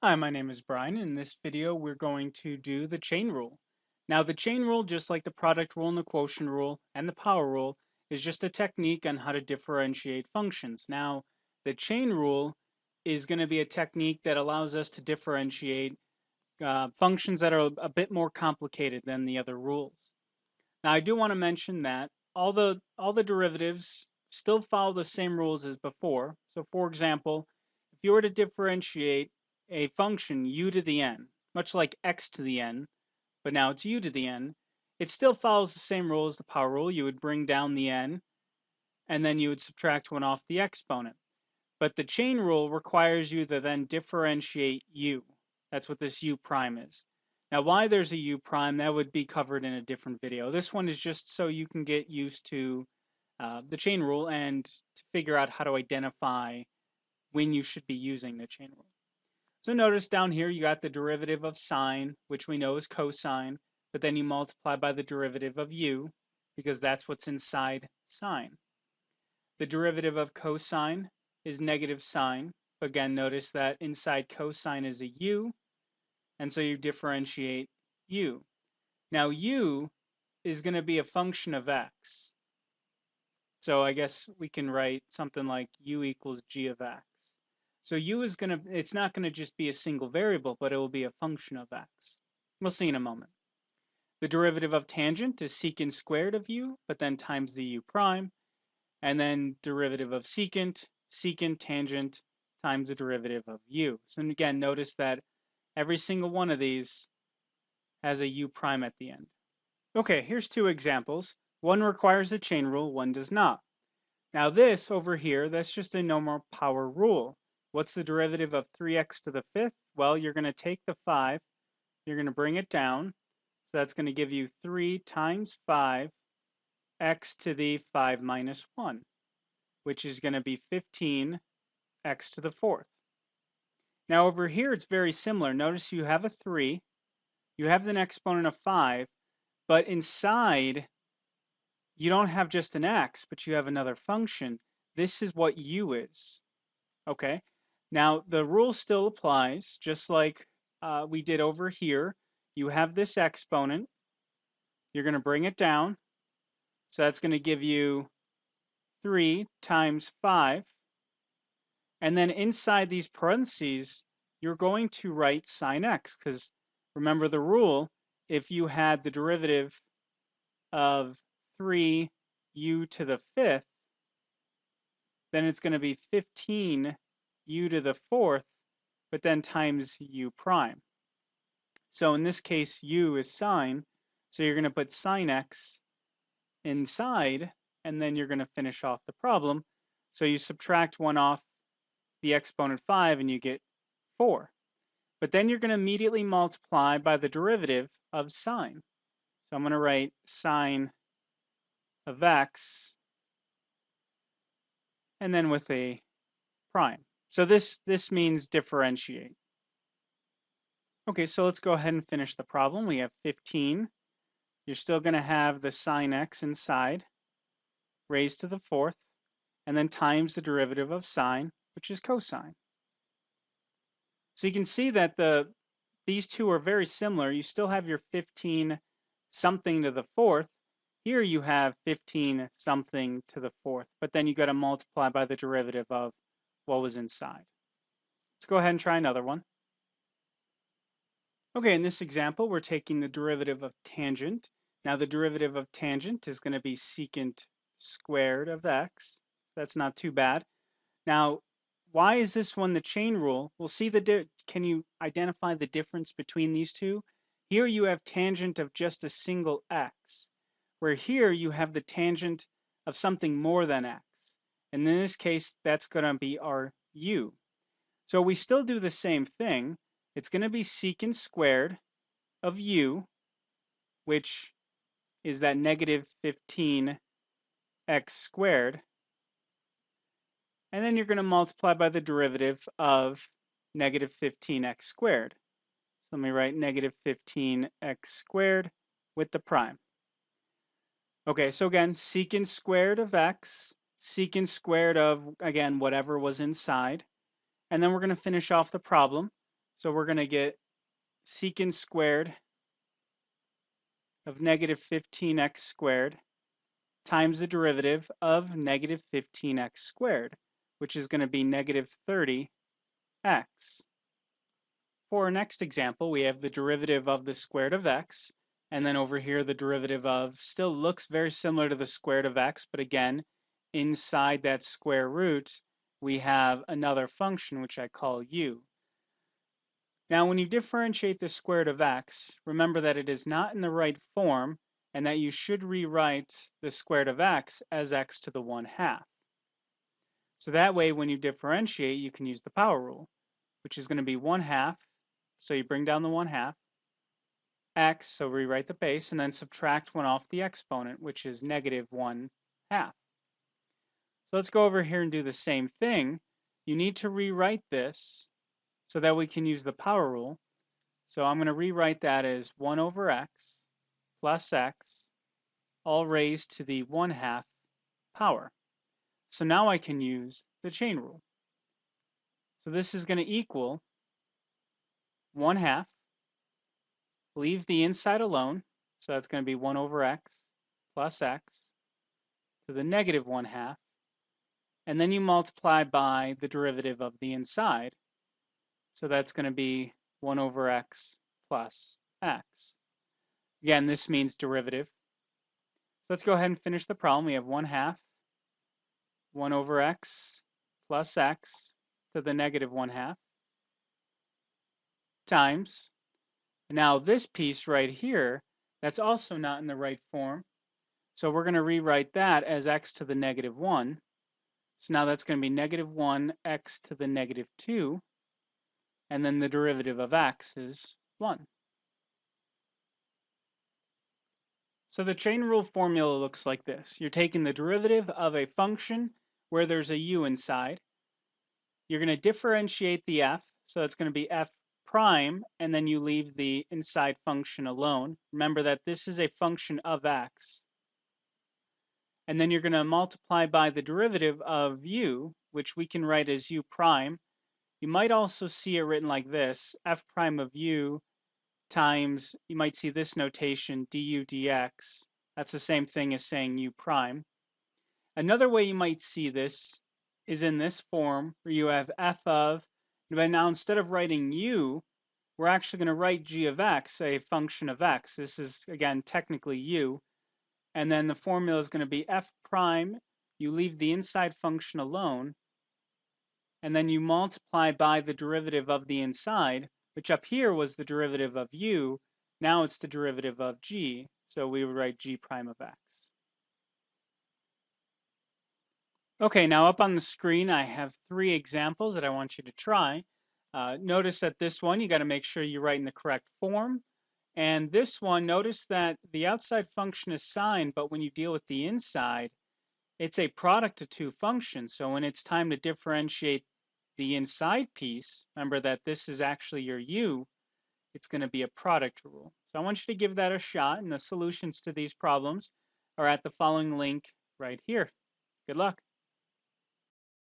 Hi, my name is Brian. In this video, we're going to do the chain rule. Now, the chain rule, just like the product rule and the quotient rule and the power rule, is just a technique on how to differentiate functions. Now, the chain rule is going to be a technique that allows us to differentiate functions that are a bit more complicated than the other rules. Now, I do want to mention that all the derivatives still follow the same rules as before. So, for example, if you were to differentiate a function u to the n, much like x to the n, but now it's u to the n, it still follows the same rule as the power rule. You would bring down the n, and then you would subtract 1 off the exponent. But the chain rule requires you to then differentiate u. That's what this u prime is. Now, why there's a u prime, that would be covered in a different video. This one is just so you can get used to the chain rule and to figure out how to identify when you should be using the chain rule. So notice down here you got the derivative of sine, which we know is cosine, but then you multiply by the derivative of u, because that's what's inside sine. The derivative of cosine is negative sine. Again, notice that inside cosine is a u, and so you differentiate u. Now u is going to be a function of x. So I guess we can write something like u equals g of x. So u is going to, it's not going to just be a single variable, but it will be a function of x. We'll see in a moment. The derivative of tangent is secant squared of u, but then times the u prime. And then derivative of secant, secant tangent times the derivative of u. So again, notice that every single one of these has a u prime at the end. Okay, here's two examples. One requires the chain rule, one does not. Now this over here, that's just a normal power rule. What's the derivative of 3x to the fifth? Well, you're going to take the 5, you're going to bring it down. So that's going to give you 3 times 5, x to the 5 minus 1, which is going to be 15 x to the fourth. Now over here, it's very similar. Notice you have a 3, you have an exponent of 5, but inside, you don't have just an x, but you have another function. This is what u is, okay? Now, the rule still applies, just like we did over here. You have this exponent. You're going to bring it down. So that's going to give you 3 times 5. And then inside these parentheses, you're going to write sine x, because remember the rule, if you had the derivative of 3u to the fifth, then it's going to be 15 u to the fourth, but then times u prime. So in this case, u is sine, so you're going to put sine x inside, and then you're going to finish off the problem. So you subtract 1 off the exponent 5, and you get 4. But then you're going to immediately multiply by the derivative of sine. So I'm going to write sine of x, and then with a prime. So this means differentiate. Okay, so let's go ahead and finish the problem. We have 15. You're still going to have the sine x inside, raised to the fourth, and then times the derivative of sine, which is cosine. So you can see that these two are very similar. You still have your 15 something to the fourth. Here you have 15 something to the fourth, but then you got to multiply by the derivative of what was inside. Let's go ahead and try another one. Okay, in this example, we're taking the derivative of tangent. Now the derivative of tangent is going to be secant squared of x. That's not too bad. Now, why is this one the chain rule? We'll see can you identify the difference between these two? Here you have tangent of just a single x, where here you have the tangent of something more than x. And in this case, that's going to be our u. So we still do the same thing. It's going to be secant squared of u, which is that negative 15x squared. And then you're going to multiply by the derivative of negative 15x squared. So let me write negative 15x squared with the prime. Okay, so again, secant squared of x, secant squared of, again, whatever was inside. And then we're going to finish off the problem. So we're going to get secant squared of negative 15x squared times the derivative of negative 15x squared, which is going to be negative 30x. For our next example, we have the derivative of the square root of x, and then over here the derivative of still looks very similar to the square root of x, but again, inside that square root, we have another function which I call u. Now, when you differentiate the square root of x, remember that it is not in the right form and that you should rewrite the square root of x as x to the 1/2. So that way, when you differentiate, you can use the power rule, which is going to be 1/2. So you bring down the 1/2, x, so rewrite the base, and then subtract 1 off the exponent, which is negative 1/2. So let's go over here and do the same thing. You need to rewrite this so that we can use the power rule. So I'm going to rewrite that as 1 over x plus x, all raised to the 1/2 power. So now I can use the chain rule. So this is going to equal 1/2, leave the inside alone, so that's going to be 1 over x plus x to the negative 1/2, and then you multiply by the derivative of the inside, so that's going to be 1 over x plus x. Again, this means derivative. So let's go ahead and finish the problem. We have 1/2, 1 over x plus x to the negative 1/2 times. Now this piece right here, that's also not in the right form. So we're going to rewrite that as x to the negative 1. So now that's going to be negative 1 x to the negative 2. And then the derivative of x is 1. So the chain rule formula looks like this. You're taking the derivative of a function where there's a u inside. You're going to differentiate the f. So that's going to be f prime, and then you leave the inside function alone. Remember that this is a function of x. And then you're going to multiply by the derivative of u, which we can write as u prime. You might also see it written like this, f prime of u times, you might see this notation, du dx. That's the same thing as saying u prime. Another way you might see this is in this form, where you have f of, but now instead of writing u, we're actually going to write g of x, a function of x. This is, again, technically u. And then the formula is going to be f prime. You leave the inside function alone, and then you multiply by the derivative of the inside, which up here was the derivative of u. Now it's the derivative of g. So we would write g prime of x. Okay, now up on the screen, I have 3 examples that I want you to try. Notice that this one, you got to make sure you write in the correct form. And this one, notice that the outside function is signed, but when you deal with the inside, it's a product of 2 functions. So when it's time to differentiate the inside piece, remember that this is actually your u, it's going to be a product rule. So I want you to give that a shot, and the solutions to these problems are at the following link right here. Good luck.